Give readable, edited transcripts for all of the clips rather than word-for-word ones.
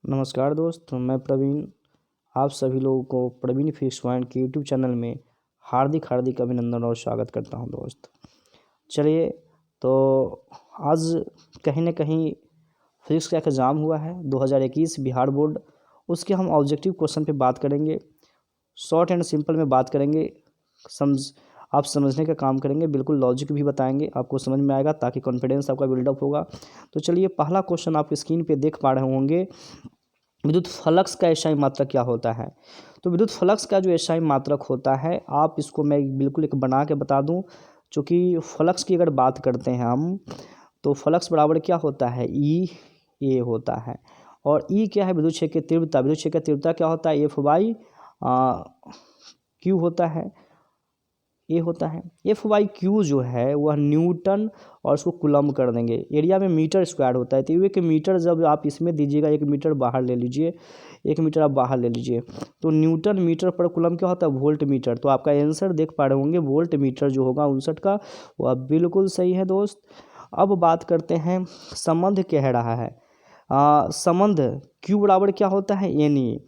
नमस्कार दोस्त, मैं प्रवीण। आप सभी लोगों को प्रवीण फिक्स पॉइंट के यूट्यूब चैनल में हार्दिक हार्दिक अभिनंदन और स्वागत करता हूं दोस्त। चलिए, तो आज कहीं ना कहीं फिजिक्स का एग्ज़ाम हुआ है 2021 बिहार बोर्ड। उसके हम ऑब्जेक्टिव क्वेश्चन पे बात करेंगे, शॉर्ट एंड सिंपल में बात करेंगे। आप समझने का काम करेंगे, बिल्कुल लॉजिक भी बताएंगे, आपको समझ में आएगा ताकि कॉन्फिडेंस आपका बिल्डअप होगा। तो चलिए, पहला क्वेश्चन आप स्क्रीन पे देख पा रहे होंगे, विद्युत फ्लक्स का एसआई मात्रक क्या होता है। तो विद्युत फ्लक्स का जो एसआई मात्रक होता है, आप इसको मैं बिल्कुल एक बना के बता दूं। चूँकि फ्लक्स की अगर बात करते हैं हम, तो फ्लक्स बराबर क्या होता है, ई ए होता है। और ई क्या है, विद्युत क्षेत्र की तीव्रता। विद्युत क्षेत्र की तीव्रता क्या होता है, एफ बाई क्यू होता है, ये होता है। एफ बाई क्यू जो है वह न्यूटन और उसको कुलम कर देंगे। एरिया में मीटर स्क्वायर होता है, तो एक मीटर जब आप इसमें दीजिएगा, 1 मीटर बाहर ले लीजिए, 1 मीटर आप बाहर ले लीजिए, तो न्यूटन मीटर पर कुलम क्या होता है, वोल्ट मीटर। तो आपका आंसर देख पा रहे होंगे, वोल्ट मीटर जो होगा 59 का, वह बिल्कुल सही है दोस्त। अब बात करते हैं, संबंध कह रहा है, संबंध क्यू बराबर क्या होता है, एन ई।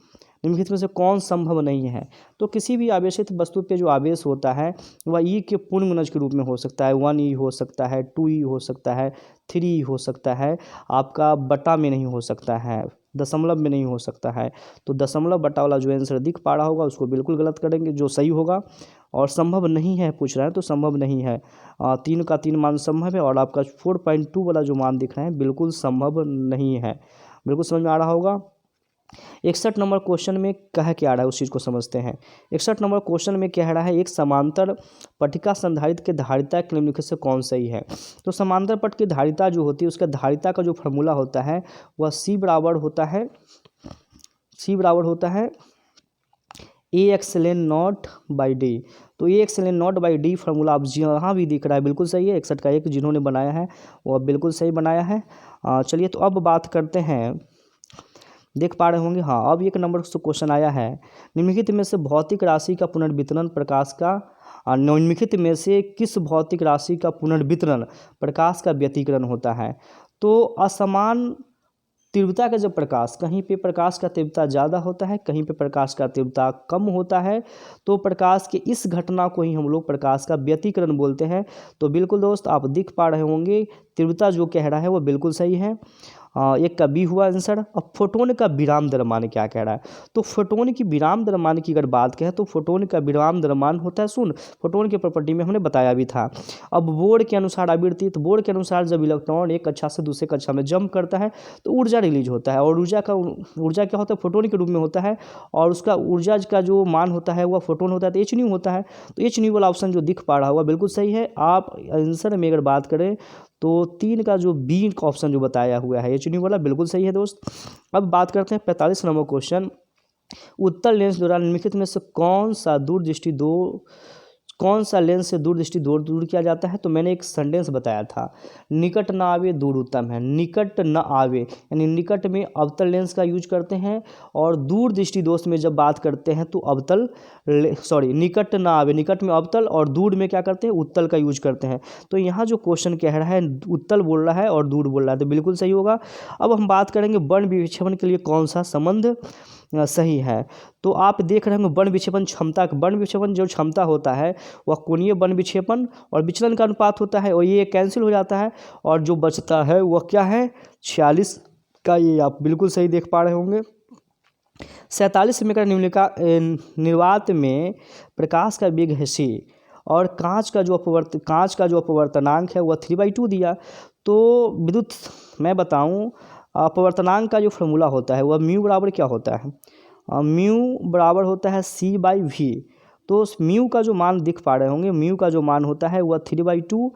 निम्नलिखित में से कौन संभव नहीं है। तो किसी भी आवेशित वस्तु पे जो आवेश होता है वह ई के पूर्ण गुणज के रूप में हो सकता है। 1 ई हो सकता है, 2 ई हो सकता है, 3 ई हो सकता है, आपका बटा में नहीं हो सकता है, दशमलव में नहीं हो सकता है। तो दशमलव बटा वाला जो आंसर दिख पा रहा होगा उसको बिल्कुल गलत करेंगे, जो सही होगा। और संभव नहीं है पूछ रहा है, तो संभव नहीं है। 3 का 3 मान संभव है, और आपका 4.2 वाला जो मान दिख रहा है बिल्कुल संभव नहीं है। बिल्कुल समझ में आ रहा होगा। 61 नंबर क्वेश्चन में कह क्या रहा है, उस चीज़ को समझते हैं। 61 नंबर क्वेश्चन में कह रहा है, एक समांतर पट्टिका संधारित्र के धारिता के निम्नलिखित से कौन सही है। तो समांतर पट्ट की धारिता जो होती है, उसका धारिता का जो फार्मूला होता है वह सी बराबर होता है ए एक्सलेन नॉट बाई डी। तो ए एक्सलेन नॉट बाई डी फार्मूला आप यहाँ भी दिख रहा है, बिल्कुल सही है। 61 का 1 जिन्होंने बनाया है वह बिल्कुल सही बनाया है। चलिए, तो अब बात करते हैं, देख पा रहे होंगे। हाँ, अब 1 नंबर से क्वेश्चन आया है, निम्नलिखित में से भौतिक राशि का पुनर्वितरण प्रकाश का निम्नलिखित में से किस भौतिक राशि का पुनर्वितरण प्रकाश का व्यतिकरण होता है। तो असमान तीव्रता का जब प्रकाश, कहीं पे प्रकाश का तीव्रता ज़्यादा होता है, कहीं पे प्रकाश का तीव्रता कम होता है, तो प्रकाश के इस घटना को ही हम लोग प्रकाश का व्यतिकरण बोलते हैं। तो बिल्कुल दोस्त, आप दिख पा रहे होंगे, तीव्रता जो कह रहा है वो बिल्कुल सही है। एक का बी हुआ आंसर। अब फोटोन का विराम द्रव्यमान क्या कह रहा है। तो फोटोन की विराम द्रव्यमान की अगर बात करें, तो फोटोन का विराम द्रव्यमान होता है, फोटोन की प्रॉपर्टी में हमने बताया भी था। अब बोर के अनुसार आवृत्ति, तो बोर के अनुसार जब इलेक्ट्रॉन एक कक्षा से दूसरे कक्षा में जंप करता है तो ऊर्जा रिलीज होता है, और ऊर्जा क्या होता है, फोटोन के रूप में होता है, और उसका ऊर्जा का जो मान होता है वह फोटोन होता है, तो एच न्यू होता है। तो एच न्यू वाला ऑप्शन जो दिख पा रहा होगा बिल्कुल सही है। आप आंसर में अगर बात करें, तो 3 का जो बी का ऑप्शन जो बताया हुआ है, एच न्यू वाला, बिल्कुल सही है दोस्त। अब बात करते हैं 45 नंबर क्वेश्चन, उत्तल लेंस द्वारा निम्नलिखित में से कौन सा लेंस से दूर दृष्टि दूर किया जाता है। तो मैंने एक सेंटेंस बताया था, निकट न आवे दूर उत्तम है। निकट न आवे यानी निकट में अवतल लेंस का यूज करते हैं, और दूर दृष्टि दोष में जब बात करते हैं तो निकट न आवे, निकट में अवतल, और दूर में क्या करते हैं, उत्तल का यूज करते हैं। तो यहाँ जो क्वेश्चन कह रहा है, उत्तल बोल रहा है और दूर बोल रहा है, तो बिल्कुल सही होगा। अब हम बात करेंगे वर्ण विक्षेपण के लिए कौन सा संबंध सही है। तो आप देख रहे होंगे वर्ण विक्षेपण क्षमता, वर्ण विक्षेपण जो क्षमता होता है वह कोणीय वर्ण विक्षेपण और विचलन का अनुपात होता है, और ये कैंसिल हो जाता है, और जो बचता है वह क्या है, 46 का। ये आप बिल्कुल सही देख पा रहे होंगे। 47 में निर्वात में प्रकाश का वेग है c, और कांच का जो अपवर्तनांक है वह 3/2 दिया। तो विद्युत मैं बताऊं, अपवर्तनांक का जो फॉर्मूला होता है वह म्यू बराबर क्या होता है, म्यू बराबर होता है c/v। तो म्यू का जो मान दिख पा रहे होंगे, म्यू का जो मान होता है वह 3/2,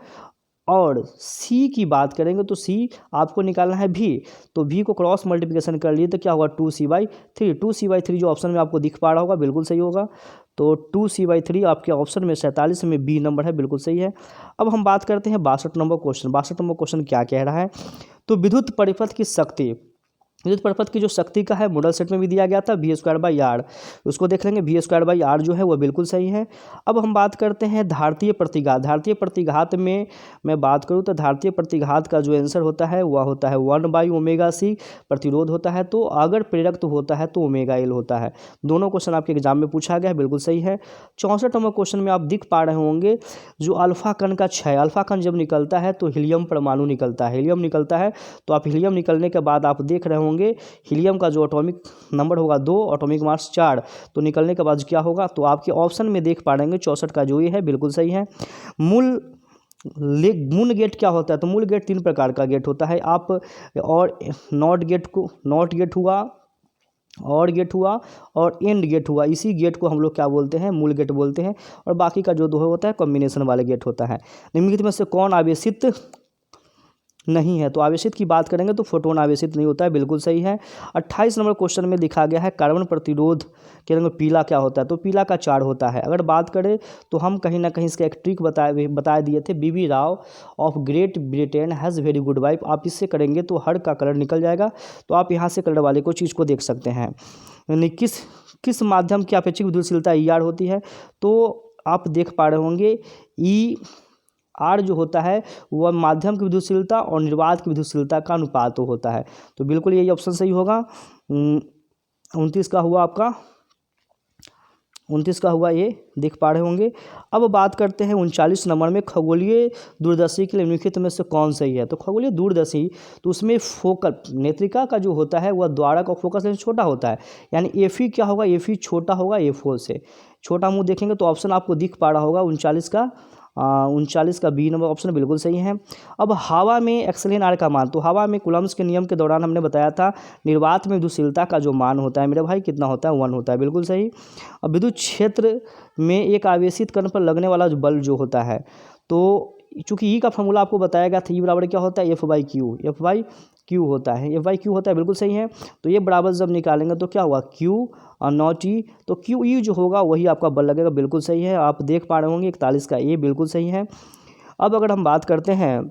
और c की बात करेंगे तो c आपको निकालना है v, तो v को क्रॉस मल्टीप्लिकेशन कर लिए तो क्या होगा, 2c/3। 2c/3 जो ऑप्शन में आपको दिख पा रहा होगा बिल्कुल सही होगा। तो 2c/3 आपके ऑप्शन में 47 में बी नंबर है, बिल्कुल सही है। अब हम बात करते हैं 62 नंबर क्वेश्चन। 62 नंबर क्वेश्चन क्या कह रहा है, तो विद्युत परिपथ की शक्ति विद्युत परिपथ की जो शक्ति का है मॉडल सेट में भी दिया गया था V²/R, उसको देख लेंगे। V²/R जो है वो बिल्कुल सही है। अब हम बात करते हैं धारतीय प्रतिघात। धारतीय प्रतिघात में मैं बात करूँ तो धारतीय प्रतिघात का जो आंसर होता है वह होता है 1/ωc प्रतिरोध होता है, तो अगर प्रेरक तो होता है तो ωL होता है। दोनों क्वेश्चन आपके एग्जाम में पूछा गया है, बिल्कुल सही है। 64 नंबर क्वेश्चन में आप देख पा रहे होंगे जो अल्फा कण का क्षय, अल्फा कण जब निकलता है तो हीलियम परमाणु निकलता है, हीलियम निकलता है। तो आप हीलियम निकलने के बाद आप देख रहे होंगे हीलियम का जो एटॉमिक नंबर होगा 2, एटॉमिक मास 4, तो निकलने के बाद क्या होगा, तो आपके ऑप्शन में देख पा रहे 64 का जो ये है बिल्कुल सही है। मूल गेट क्या होता है, तो मूल गेट 3 प्रकार का गेट होता है। आप और नॉट गेट हुआ, और गेट हुआ और एंड गेट हुआ, इसी गेट को हम लोग क्या बोलते हैं, मूल गेट बोलते हैं। और बाकी का जो 2 होता है कॉम्बिनेशन वाले गेट होता है। निम्नलिखित में से कौन आवेशित नहीं है, तो आवेशित की बात करेंगे तो फोटोन आवेशित नहीं होता है, बिल्कुल सही है। 28 नंबर क्वेश्चन में लिखा गया है कार्बन प्रतिरोध के रंग पीला क्या होता है, तो पीला का 4 होता है। अगर बात करें तो हम कहीं ना कहीं इसका एक ट्रिक बता दिए थे, B B Rao of Great Britain has very good wife. आप इससे करेंगे तो हर का कलर निकल जाएगा, तो आप यहाँ से कलर वाले को चीज़ को देख सकते हैं। यानी किस माध्यम की अपेक्षित विद्युतशीलता ER होती है, तो आप देख पा रहे होंगे ER जो होता है वह माध्यम की विद्युतशीलता और निर्वात की विद्युतशीलता का अनुपात होता है, तो बिल्कुल यही ऑप्शन सही होगा। 29 का हुआ आपका, 29 का हुआ ये, देख पा रहे होंगे। अब बात करते हैं 39 नंबर में खगोलीय दूरदर्शी के निम्नलिखित में से कौन सही है, तो खगोलीय दूरदर्शी तो उसमें फोकल नेत्रिका का जो होता है वह द्वारा का फोकस लेंस छोटा होता है, यानी FE क्या होगा, FE छोटा होगा F4 से, छोटा मुंह देखेंगे तो ऑप्शन आपको दिख पा रहा होगा 39 का B नंबर ऑप्शन बिल्कुल सही है। अब हवा में एक्सलेन R का मान, तो हवा में कूलम्ब्स के नियम के दौरान हमने बताया था निर्वात में विद्युतशीलता का जो मान होता है मेरे भाई कितना होता है, 1 होता है, बिल्कुल सही। अब विद्युत क्षेत्र में एक आवेशित कण पर लगने वाला बल जो होता है, तो चूंकि E का फॉर्मूला आपको बताया गया था, E बराबर क्या होता है, F/Q होता है, F/Q होता है, बिल्कुल सही है। तो ये बराबर जब निकालेंगे तो क्या हुआ, Q और नॉट E, तो QE जो होगा वही आपका बल लगेगा, बिल्कुल सही है। आप देख पा रहे होंगे 41 का A बिल्कुल सही है। अब अगर हम बात करते हैं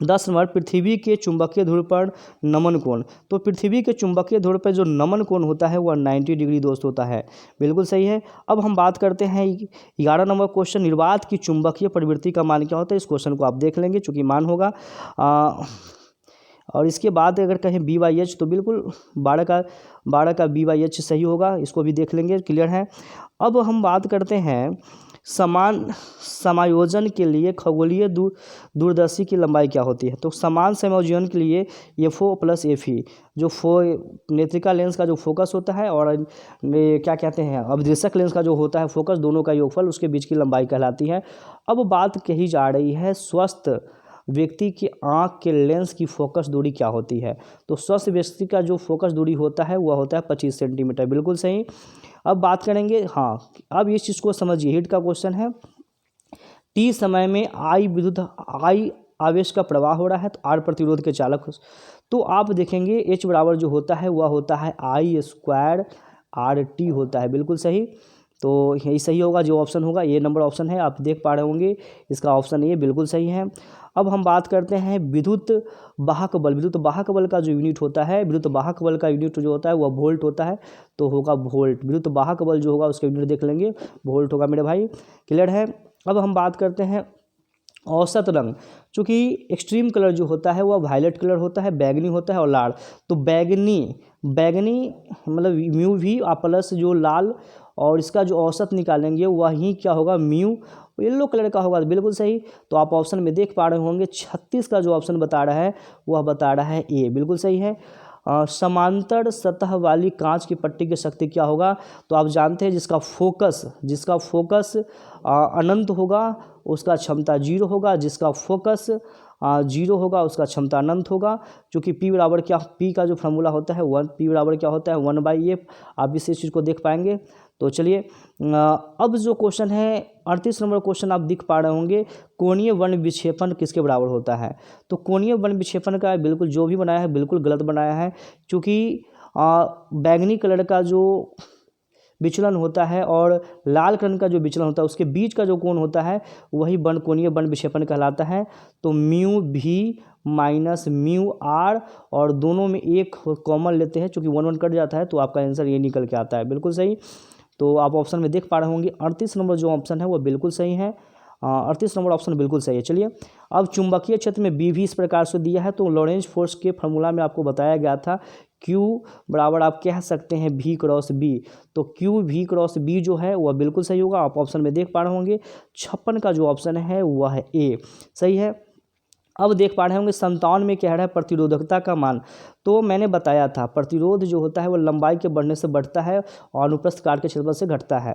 10 नंबर पृथ्वी के चुंबकीय ध्रुव पर नमन कोण, तो पृथ्वी के चुंबकीय ध्रुव पर जो नमन कोण होता है वह 90 डिग्री दोस्त होता है, बिल्कुल सही है। अब हम बात करते हैं 11 नंबर क्वेश्चन, निर्वात की चुंबकीय प्रवृत्ति का मान क्या होता है, इस क्वेश्चन को आप देख लेंगे चूँकि मान होगा। और इसके बाद अगर कहें B/H तो बिल्कुल 12 का B/H सही होगा, इसको भी देख लेंगे, क्लियर है। अब हम बात करते हैं समान समायोजन के लिए खगोलीय दूरदर्शी की लंबाई क्या होती है, तो समान समायोजन के लिए FO + FE जो नेत्रिका लेंस का जो फोकस होता है और क्या कहते हैं अभिदृश्यक लेंस का जो होता है फोकस, दोनों का योगफल उसके बीच की लंबाई कहलाती है। अब बात कही जा रही है स्वस्थ व्यक्ति की आँख के लेंस की फोकस दूरी क्या होती है, तो स्वस्थ व्यक्ति का जो फोकस दूरी होता है वह होता है 25 सेंटीमीटर, बिल्कुल सही। अब बात करेंगे, हाँ अब इस चीज़ को समझिए, हिट का क्वेश्चन है। T समय में I आवेश का प्रवाह हो रहा है, तो R प्रतिरोध के चालक, तो आप देखेंगे H बराबर जो होता है वह होता है I² RT होता है, बिल्कुल सही। तो यही सही होगा, जो ऑप्शन होगा ये नंबर ऑप्शन है, आप देख पा रहे होंगे इसका ऑप्शन ये बिल्कुल सही है। अब हम बात करते हैं विद्युत वाहक बल। विद्युत वाहक बल का जो यूनिट होता है, विद्युत वाहक बल का यूनिट जो होता है वह वोल्ट होता है, तो होगा वोल्ट। विद्युत वाहक बल जो होगा उसका यूनिट देख लेंगे, वोल्ट होगा मेरे भाई, क्लियर है। अब हम बात करते हैं औसत रंग, चूँकि एक्सट्रीम कलर जो होता है वह वायलेट कलर होता है, बैगनी होता है और लाल, तो बैगनी मतलब μV प्लस जो लाल, और इसका जो औसत निकालेंगे वही क्या होगा, म्यू येलो कलर का होगा, बिल्कुल सही। तो आप ऑप्शन में देख पा रहे होंगे 36 का जो ऑप्शन बता रहा है वह बता रहा है A, बिल्कुल सही है। समांतर सतह वाली कांच की पट्टी की शक्ति क्या होगा, तो आप जानते हैं जिसका फोकस अनंत होगा उसका क्षमता 0 होगा, जिसका फोकस 0 होगा उसका क्षमता अनंत होगा। क्योंकि P बराबर क्या, P का जो फार्मूला होता है 1, P बराबर क्या होता है 1/F, आप इस चीज़ को देख पाएंगे। तो चलिए अब जो क्वेश्चन है 38 नंबर क्वेश्चन आप दिख पा रहे होंगे, कोणीय वर्ण विक्षेपण किसके बराबर होता है, तो कोणीय वर्ण विक्षेपण का बिल्कुल जो भी बनाया है बिल्कुल गलत बनाया है, क्योंकि बैगनी कलर का जो विचलन होता है और लाल कर्ण का जो विचलन होता है उसके बीच का जो कोण होता है वही वर्णकोणीय वर्ण विक्षेपण कहलाता है। तो म्यू भी माइनस म्यू आर, और दोनों में एक कॉमन लेते हैं, चूँकि 1 1 कट जाता है तो आपका आंसर ये निकल के आता है। बिल्कुल सही। तो आप ऑप्शन में देख पा रहे होंगे 38 नंबर जो ऑप्शन है वो बिल्कुल सही है। 38 नंबर ऑप्शन बिल्कुल सही है। चलिए, अब चुंबकीय क्षेत्र में बी भी इस प्रकार से दिया है। तो लॉरेंज फोर्स के फार्मूला में आपको बताया गया था Q बराबर आप कह सकते हैं V क्रॉस B। तो Q V क्रॉस B जो है वह बिल्कुल सही होगा। आप ऑप्शन में देख पा रहे होंगे 56 का जो ऑप्शन है वह है A सही है। अब देख पा रहे होंगे 57 में कह रहा है प्रतिरोधकता का मान। तो मैंने बताया था प्रतिरोध जो होता है वो लंबाई के बढ़ने से बढ़ता है और अनुप्रस्थ काट के क्षेत्रफल से घटता है,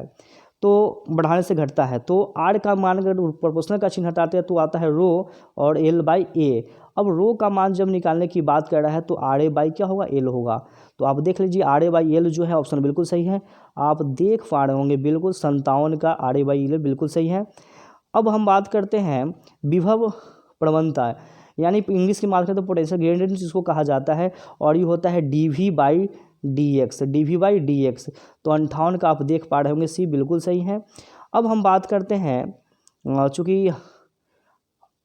तो बढ़ाने से घटता है। तो आर का मान अगर प्रोपोर्शनल का चिन्ह हटाते हैं तो आता है रो और एल बाई ए। अब रो का मान जब निकालने की बात कर रहा है तो आर ए बाई क्या होगा, एल होगा। तो आप देख लीजिए आर ए बाई एल जो है ऑप्शन बिल्कुल सही है। आप देख पा रहे होंगे बिल्कुल 57 का आर ए बाई एल बिल्कुल सही है। अब हम बात करते हैं विभव प्रवणता, यानी इंग्लिश की बात करें तो पोटेंशियल ग्रेडियंट जिसको कहा जाता है, और ये होता है D V by D X, D V by D X. तो 58 का आप देख पा रहे होंगे सी बिल्कुल सही है। अब हम बात करते हैं, चूँकि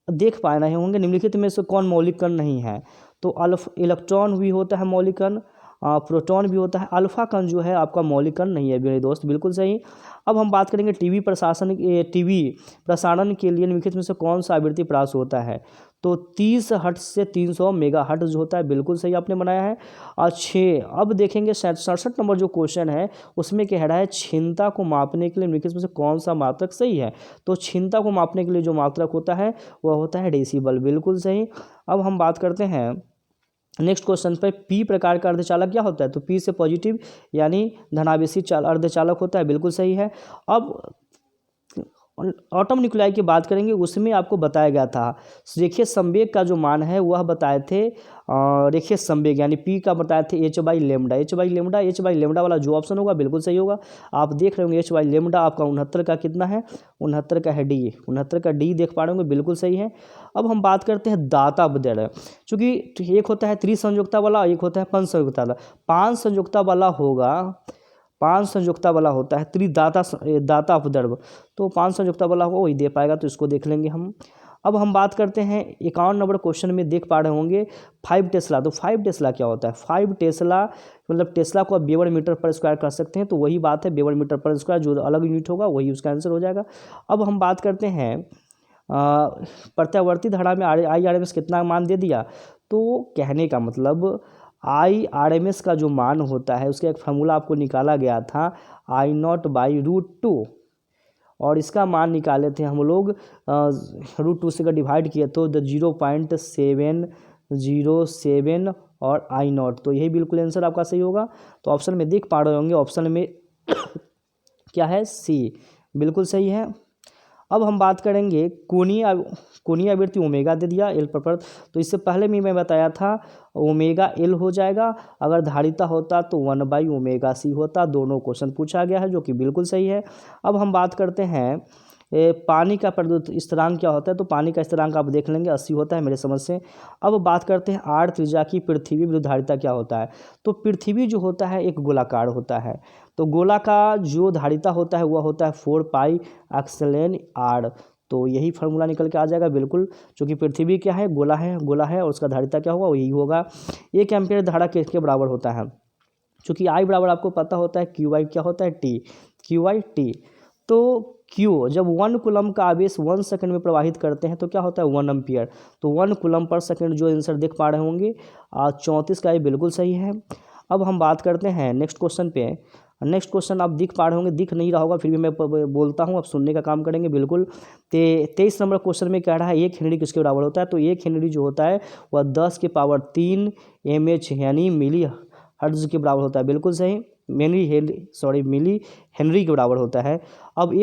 देख पा रहे होंगे निम्नलिखित में से कौन मौलिक कण नहीं है। तो इलेक्ट्रॉन भी होता है मौलिक कण, प्रोटॉन भी होता है, अल्फा कण जो है आपका मौलिक कण नहीं है मेरे दोस्त, बिल्कुल सही। अब हम बात करेंगे टीवी प्रसारण के लिए निम्नलिखित में से कौन सा आवृत्ति प्राप्त होता है। तो 30 हर्ट्ज से 300 मेगा हर्ट्ज जो होता है बिल्कुल सही आपने बनाया है। और 6 अब देखेंगे 67 नंबर जो क्वेश्चन है उसमें कह रहा है क्षीणता को मापने के लिए निम्नलिखित में से कौन सा मात्रक सही है। तो क्षीणता को मापने के लिए जो मात्रक होता है वह होता है डेसिबल, बिल्कुल सही। अब हम बात करते हैं नेक्स्ट क्वेश्चन पर, पी प्रकार का अर्धचालक क्या होता है। तो पी से पॉजिटिव यानी धनावेशी अर्धचालक होता है, बिल्कुल सही है। अब ऑटम न्यूक्लियाई की बात करेंगे, उसमें आपको बताया गया था रेखीय संवेग का जो मान है वह बताए थे रेखीय संवेग यानी पी का बताए थे H by lambda. H by lambda वाला जो ऑप्शन होगा बिल्कुल सही होगा। आप देख रहे होंगे एच बाई लेमडा आपका 69 का कितना है, 69 का है डी, 69 का डी देख पा रहे होंगे, बिल्कुल सही है। अब हम बात करते हैं दाता अपदर, चूँकि एक होता है त्रिसंयुक्ता वाला, एक होता है पंचसंयुक्ता वाला। 5 संयुक्ता वाला होगा, 5 संयुक्ता वाला होता है दाता अपद्रव, तो 5 संयुक्ता वाला होगा वही दे पाएगा, तो इसको देख लेंगे हम। अब हम बात करते हैं 51 नंबर क्वेश्चन में देख पा रहे होंगे 5 टेस्ला। तो 5 टेस्ला क्या होता है। 5 टेस्ला मतलब टेस्ला को आप वेबर मीटर पर स्क्वायर कर सकते हैं, तो वही बात है वेबर मीटर पर स्क्वायर, जो अलग यूनिट होगा वही उसका आंसर हो जाएगा। अब हम बात करते हैं प्रत्यावर्ती धारा में IRMS कितना मान दे दिया। तो कहने का मतलब IRMS का जो मान होता है उसका एक फार्मूला आपको निकाला गया था I0 बाई √2, और इसका मान निकाले थे हम लोग √2 से डिवाइड किए तो 0.707 और I0, तो यही बिल्कुल आंसर आपका सही होगा। तो ऑप्शन में देख पा रहे होंगे ऑप्शन में क्या है, सी बिल्कुल सही है। अब हम बात करेंगे कोणीय आवृत्ति ओमेगा दे दिया एल पर, तो इससे पहले भी मैं बताया था ओमेगा एल हो जाएगा, अगर धारिता होता तो 1/ओमेगा c होता। दोनों क्वेश्चन पूछा गया है जो कि बिल्कुल सही है। अब हम बात करते हैं पानी का प्रद्युत स्थिरांक क्या होता है। तो पानी का स्थिरांक आप देख लेंगे 80 होता है मेरे समझ से। अब बात करते हैं 8 त्रिज्या की पृथ्वी विरुद्ध धारिता क्या होता है। तो पृथ्वी जो होता है एक गोलाकार होता है, तो गोला का जो धारिता होता है वह होता है 4 पाई एप्सिलॉन r। तो यही फार्मूला निकल के आ जाएगा बिल्कुल, क्योंकि पृथ्वी क्या है, गोला है और उसका धारिता क्या होगा, वही होगा। 1 एम्पीयर धारा किसके बराबर होता है। चूँकि I बराबर आपको पता होता है QI क्या होता है, T, QI T। तो Q जब 1 कूलम का आवेश 1 सेकंड में प्रवाहित करते हैं तो क्या होता है 1 एम्पीयर। तो 1 कूलम पर सेकंड जो आंसर देख पा रहे होंगे 34 का ये बिल्कुल सही है। अब हम बात करते हैं नेक्स्ट क्वेश्चन पे। नेक्स्ट क्वेश्चन आप दिख पा रहे होंगे, दिख नहीं रहा होगा फिर भी मैं बोलता हूँ, आप सुनने का काम करेंगे बिल्कुल। 23 नंबर क्वेश्चन में कह रहा है 1 हेनरी किसके बराबर होता है। तो 1 हेनरी जो होता है वह 10⁻³ mH यानी मिली हर्ट्ज के बराबर होता है, बिल्कुल सही। मिली हेनरी के बराबर होता है। अब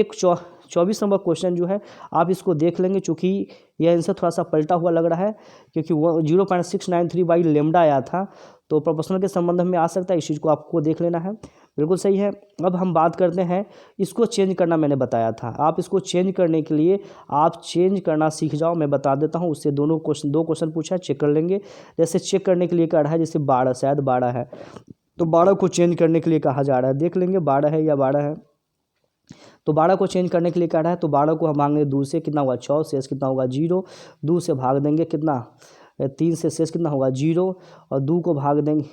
24 नंबर क्वेश्चन जो है आप इसको देख लेंगे, चूँकि यह आंसर थोड़ा सा पलटा हुआ लग रहा है क्योंकि वो 0.693 बाई लेमडा आया था, तो प्रोपोर्शनल के संबंध में आ सकता है, इस चीज़ को आपको देख लेना है, बिल्कुल सही है। अब हम बात करते हैं, इसको चेंज करना मैंने बताया था, आप इसको चेंज करने के लिए आप चेंज करना सीख जाओ, मैं बता देता हूँ। उससे दो क्वेश्चन पूछा है, चेक कर लेंगे। जैसे चेक करने के लिए कह रहा है जैसे 12, शायद 12 है, तो 12 को चेंज करने के लिए कहा जा रहा है। देख लेंगे 12 है या 12 है। तो 12 को चेंज करने के लिए कह रहा है, तो 12 को हम भागेंगे 2 से, कितना होगा 6, शेष कितना होगा 0। 2 से भाग देंगे कितना 3 से, शेष कितना होगा 0। और 2 को भाग देंगे,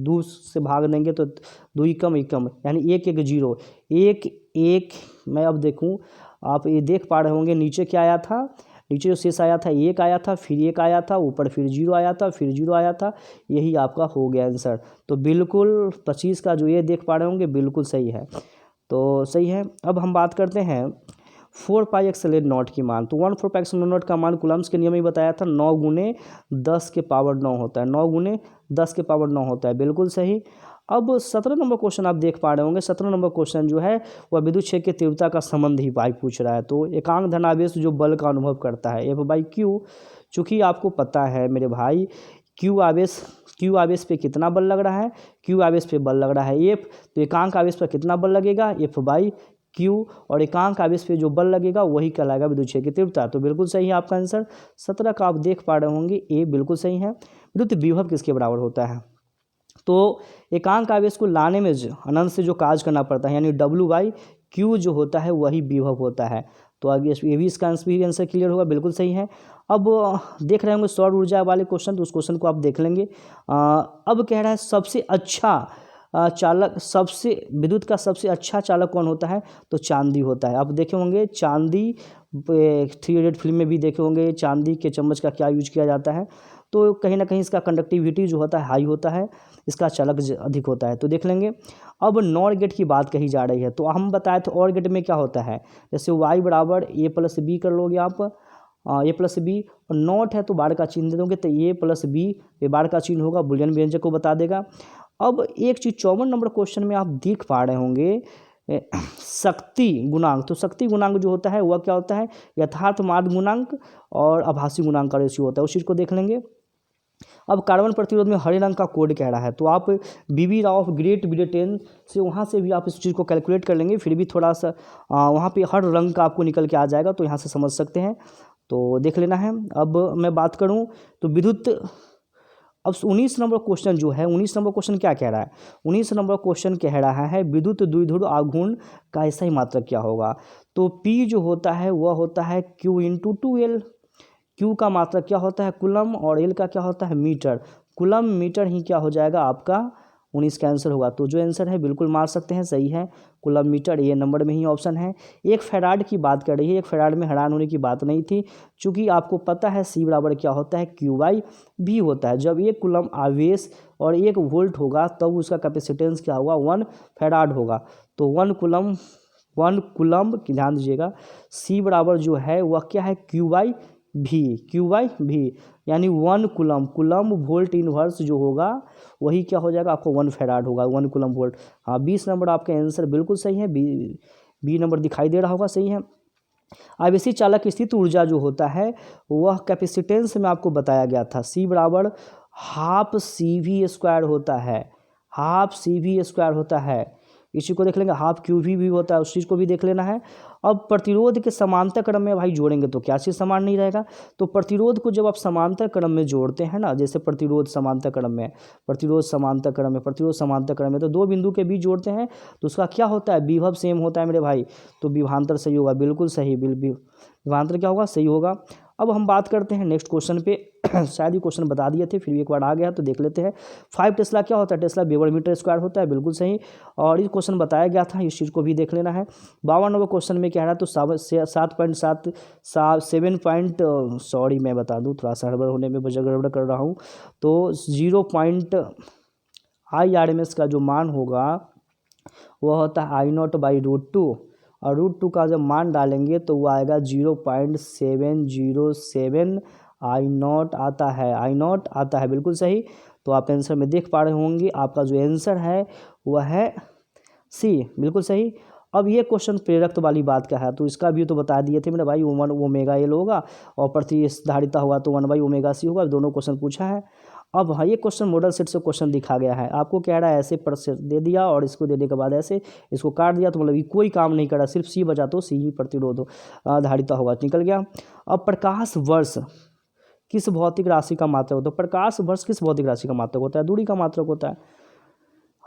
2 से भाग देंगे तो 2 एकम एकम, यानी 1 1 0 1 1। मैं अब देखूं, आप ये देख पा रहे होंगे नीचे क्या आया था, नीचे जो शेष आया था 1 आया था, फिर 1 आया था, ऊपर फिर 0 आया था, फिर 0 आया था। यही आपका हो गया आंसर। तो बिल्कुल 25 का जो ये देख पा रहे होंगे बिल्कुल सही है। तो सही है। अब हम बात करते हैं 4 पाई एक्सेलेड नॉट की मान। तो 1 4 पाई एक्सेलेड नॉट का मान कूलम्स के नियम में बताया था, 9 गुने 10 के पावर 9 होता है। 9 गुने 10 के पावर 9 होता है, बिल्कुल सही। अब 17 नंबर क्वेश्चन आप देख पा रहे होंगे। 17 नंबर क्वेश्चन जो है वह विद्युत क्षेत्र की तीव्रता का संबंध ही भाई पूछ रहा है। तो एकांक धनावेश जो बल का अनुभव करता है F/Q, चूँकि आपको पता है मेरे भाई Q आवेश पे कितना बल लग रहा है, Q आवेश पे बल लग रहा है F, तो एकांक आवेश पर कितना बल लगेगा F/Q, और एकांक आवेश पे जो बल लगेगा वही कहलाएगा विद्युत क्षेत्र की तीव्रता। तो बिल्कुल सही है आपका आंसर। 17 का आप देख पा रहे होंगे ए बिल्कुल सही है। विद्युत विभव किसके बराबर होता है, तो एकांक आवेश को लाने में अनंत से जो कार्य करना पड़ता है, यानी W/Q जो होता है वही विभव होता है। तो आगे ये भी इसका आंसर क्लियर होगा, बिल्कुल सही है। अब देख रहे होंगे सौर ऊर्जा वाले क्वेश्चन, तो उस क्वेश्चन को आप देख लेंगे। अब कह रहा है सबसे अच्छा चालक, सबसे विद्युत का सबसे अच्छा चालक कौन होता है, तो चांदी होता है। आप देखे होंगे चांदी, 3 इडियट फिल्म में भी देखे होंगे चांदी के चम्मच का क्या यूज किया जाता है। तो कहीं ना कहीं इसका कंडक्टिविटी जो होता है हाई होता है, इसका चालक अधिक होता है। तो देख लेंगे। अब नॉर गेट की बात कही जा रही है, तो हम बताए थे और गेट में क्या होता है, जैसे y बराबर a+b कर लोगे आप, a+b, और नॉट है तो बार का चिन्ह दे दोगे, तो a+b ये बार का चिन्ह होगा, बुलियन व्यंजक को बता देगा। अब एक चीज़ 54 नंबर क्वेश्चन में आप देख पा रहे होंगे शक्ति गुणांक। तो शक्ति गुणांक जो होता है वह क्या होता है, यथार्थ माध्य गुणांक और आभासी गुणांक का रेशियो होता है, उस चीज़ को देख लेंगे। अब कार्बन प्रतिरोध में हरे रंग का कोड कह रहा है, तो आप BB Rao of Great Britain से वहाँ से भी आप इस चीज़ को कैलकुलेट कर लेंगे, फिर भी थोड़ा सा वहाँ पे हर रंग का आपको निकल के आ जाएगा, तो यहाँ से समझ सकते हैं, तो देख लेना है। अब मैं बात करूँ तो विद्युत, अब 19 नंबर क्वेश्चन जो है, 19 नंबर क्वेश्चन क्या कह रहा है, 19 नंबर क्वेश्चन कह रहा है विद्युत द्विध्रुव आघूर्ण का ऐसा ही मात्रक क्या होगा। तो P जो होता है वह होता है Q × 2L। Q का मात्रक क्या होता है कूलम, और L का क्या होता है मीटर। कूलम मीटर ही क्या हो जाएगा आपका 19 का आंसर होगा। तो जो आंसर है बिल्कुल मार सकते हैं, सही है, कूलम मीटर ये नंबर में ही ऑप्शन है। एक फैराड की बात कर रही है, एक फैराड में हैरान होने की बात नहीं थी, चूँकि आपको पता है C बराबर क्या होता है Q/V होता है। जब 1 कूलम आवेश और 1 वोल्ट होगा तब उसका कैपेसिटेंस क्या होगा 1 फैराड होगा। तो 1 कूलम की ध्यान दीजिएगा, C बराबर जो है वह क्या है Q/V, यानी 1 कूलम वोल्ट इनवर्स जो होगा वही क्या हो जाएगा आपको 1 फैराड होगा, 1 कूलम वोल्ट। हाँ 20 नंबर आपका आंसर बिल्कुल सही है, बी नंबर दिखाई दे रहा होगा, सही है। आवेशी चालक की स्थित ऊर्जा जो होता है वह कैपेसिटेंस में आपको बताया गया था, C बराबर हाफ CV² होता है, हाफ CV² होता है। इसी को देख लेंगे, हाफ QV भी होता है, उस चीज़ को भी देख लेना है। अब प्रतिरोध के समांतर क्रम में भाई जोड़ेंगे तो क्या चीज़ समान नहीं रहेगा, तो प्रतिरोध को जब आप समांतर क्रम में जोड़ते हैं ना, जैसे प्रतिरोध समांतर क्रम में, तो 2 बिंदु के बीच जोड़ते हैं तो उसका क्या होता है विभव सेम होता है मेरे भाई, तो विभवांतर सही होगा, बिल्कुल सही, विभवांतर क्या होगा सही होगा। अब हम बात करते हैं नेक्स्ट क्वेश्चन पे शायद ये क्वेश्चन बता दिए थे, फिर भी एक बार आ गया तो देख लेते हैं। 5 टेस्ला क्या होता है, टेस्ला वेबर मीटर स्क्वायर होता है, बिल्कुल सही, और ये क्वेश्चन बताया गया था, इस चीज़ को भी देख लेना है। 52 नंबर क्वेश्चन में क्या है, तो 7.7 सॉरी मैं बता दूँ, थोड़ा सा गड़बड़ होने में गड़बड़ कर रहा हूँ, तो 0.IRMS का जो मान होगा वह होता है I0/√2, और √2 का जब मान डालेंगे तो वो आएगा 0.707 I0 आता है, बिल्कुल सही। तो आप आंसर में देख पा रहे होंगे आपका जो आंसर है वह है C, बिल्कुल सही। अब ये क्वेश्चन प्रेरक वाली बात का है, तो इसका भी तो बता दिए थे मेरे भाई, 1ωL होगा और प्रतिधारिता होगा तो 1/ωc होगा, दोनों क्वेश्चन पूछा है। अब हाँ ये क्वेश्चन मॉडल सेट से क्वेश्चन दिखा गया है, आपको कह रहा है ऐसे पर दे दिया और इसको देने के बाद ऐसे इसको काट दिया, तो मतलब ये कोई काम नहीं कर रहा, सिर्फ C बचा तो C ही प्रतिरोध धारिता होगा, निकल गया। अब प्रकाश वर्ष किस भौतिक राशि का मात्रक होता है, प्रकाश वर्ष किस भौतिक राशि का मात्रक होता है, दूरी का मात्रक होता है।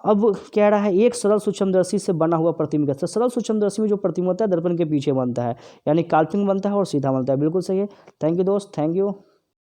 अब कह रहा है एक सरल सूक्ष्मदर्शी से बना हुआ प्रतिबिंब कैसा। सरल सूक्ष्मदर्शी में जो प्रतिबिंब होता है दर्पण के पीछे बनता है, यानी काल्पनिक बनता है और सीधा बनता है। बिल्कुल सही है। थैंक यू दोस्त, थैंक यू।